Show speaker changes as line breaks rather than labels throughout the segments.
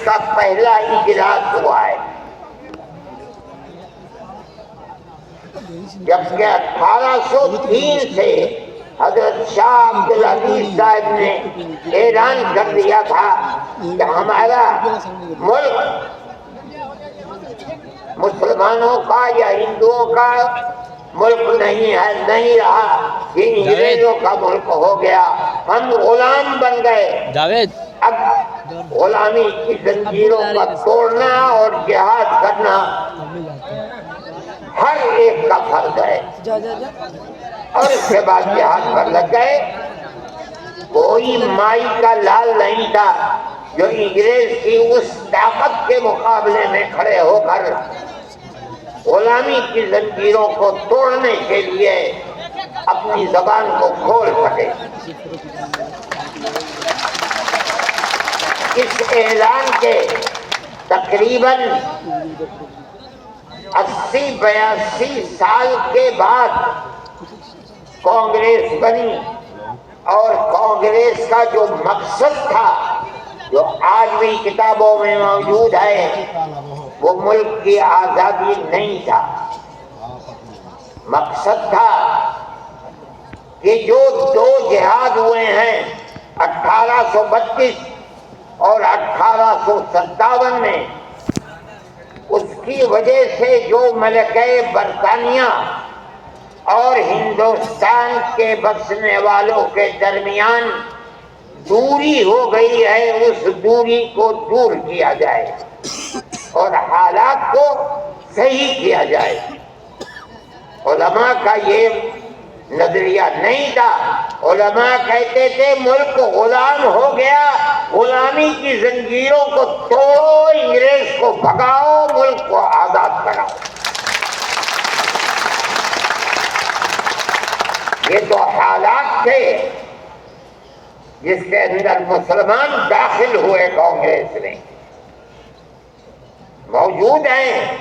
کا پہلا اجلاس ہوا ہے، جبکہ 1803 سے حضرت شاہ عبدالعزیز صاحب نے اعلان کر دیا تھا کہ ہمارا ملک مسلمانوں کا یا ہندوؤں کا ملک نہیں ہے، نہیں رہا، یہ انگریزوں کا ملک ہو گیا، ہم غلام بن گئے۔ اب غلامی کی زنجیروں کا توڑنا اور جہاد کرنا ہر ایک کا فرض ہے، اور اس کے بعد جہاد پر لگ گئے۔ کوئی مائی کا لال نہیں تھا جو انگریز کی اس طاقت کے مقابلے میں کھڑے ہو کر غلامی کی زنجیروں کو توڑنے کے لیے اپنی زبان کو کھول سکے۔ اس اعلان کے تقریباً 80-82 سال کے بعد کانگریس بنی، اور کانگریس کا جو مقصد تھا، جو آج بھی کتابوں میں موجود ہے، وہ ملک کی آزادی نہیں تھا۔ مقصد تھا کہ جو دو جہاد ہوئے ہیں 1832 اور 1857 میں، اس کی وجہ سے جو ملکہ برطانیہ اور ہندوستان کے بسنے والوں کے درمیان دوری ہو گئی ہے، اس دوری کو دور کیا جائے اور حالات کو صحیح کیا جائے۔ علماء کا یہ نظریہ نہیں تھا۔ علماء کہتے تھے ملک غلام ہو گیا، غلامی کی زنجیروں کو توڑو، انگریز کو بھگاؤ، ملک کو آزاد کراؤ۔ یہ تو حالات تھے جس کے اندر مسلمان داخل ہوئے کانگریس میں۔ موجود ہیں،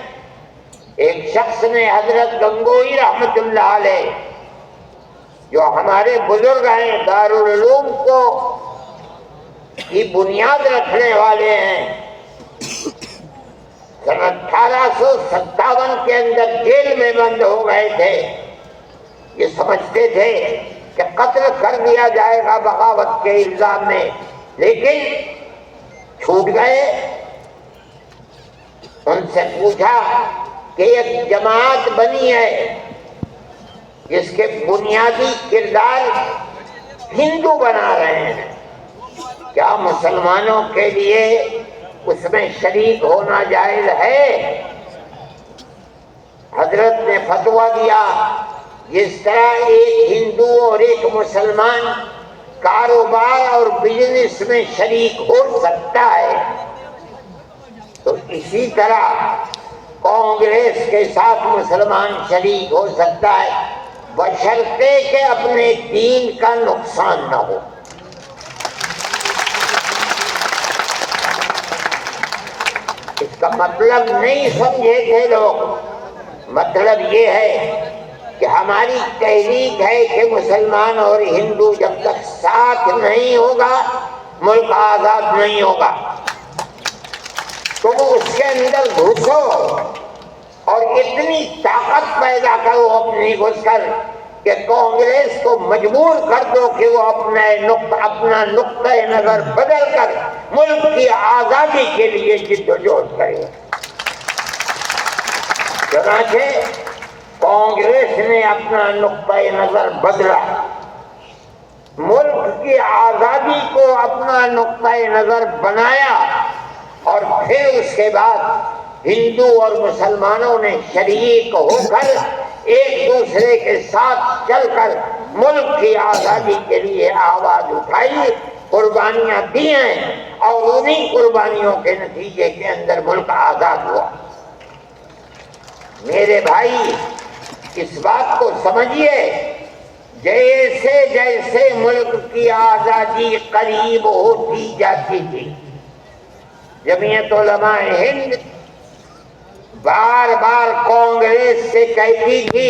ایک شخص نے حضرت گنگوئی رحمت اللہ علیہ، جو ہمارے بزرگ ہیں، دارالعلوم کو کی بنیاد رکھنے والے ہیں، سن 1857 کے اندر جیل میں بند ہو گئے تھے۔ یہ سمجھتے تھے کہ قتل کر دیا جائے گا بغاوت کے الزام میں، لیکن چھوٹ گئے۔ ان سے پوچھا کہ ایک جماعت بنی ہے جس کے بنیادی کردار ہندو بنا رہے ہیں، کیا مسلمانوں کے لیے اس میں شریک ہونا جائز ہے؟ حضرت نے فتویٰ دیا، جس طرح ایک ہندو اور ایک مسلمان کاروبار اور بزنس میں شریک ہو سکتا ہے، تو اسی طرح کانگریس کے ساتھ مسلمان شریک ہو سکتا ہے، بشرطے کہ اپنے دین کا نقصان نہ ہو۔ اس کا مطلب نہیں سمجھے تھے لوگ۔ مطلب یہ ہے کہ ہماری تحریک ہے کہ مسلمان اور ہندو جب تک ساتھ نہیں ہوگا، ملک آزاد نہیں ہوگا۔ تو وہ اس کے اندر گھسو اور اتنی طاقت پیدا کرو اپنی گھس کر کہ کانگریس کو مجبور کر دو کہ وہ اپنا نقطہ نظر بدل کر ملک کی آزادی کے لیے جد و جہد کرے۔ چنانچہ کانگریس نے اپنا نقطہ نظر بدلا، ملک کی آزادی کو اپنا نقطہ نظر بنایا، اور پھر اس کے بعد ہندو اور مسلمانوں نے شریک ہو کر ایک دوسرے کے ساتھ چل کر ملک کی آزادی کے لیے آواز اٹھائی، قربانیاں دی ہیں، اور انہی قربانیوں کے نتیجے کے اندر ملک آزاد ہوا۔ میرے بھائی، اس بات کو سمجھیے، جیسے جیسے ملک کی آزادی قریب ہوتی جاتی تھی، جمعیت علماء ہند بار بار کانگریس سے کہتی تھی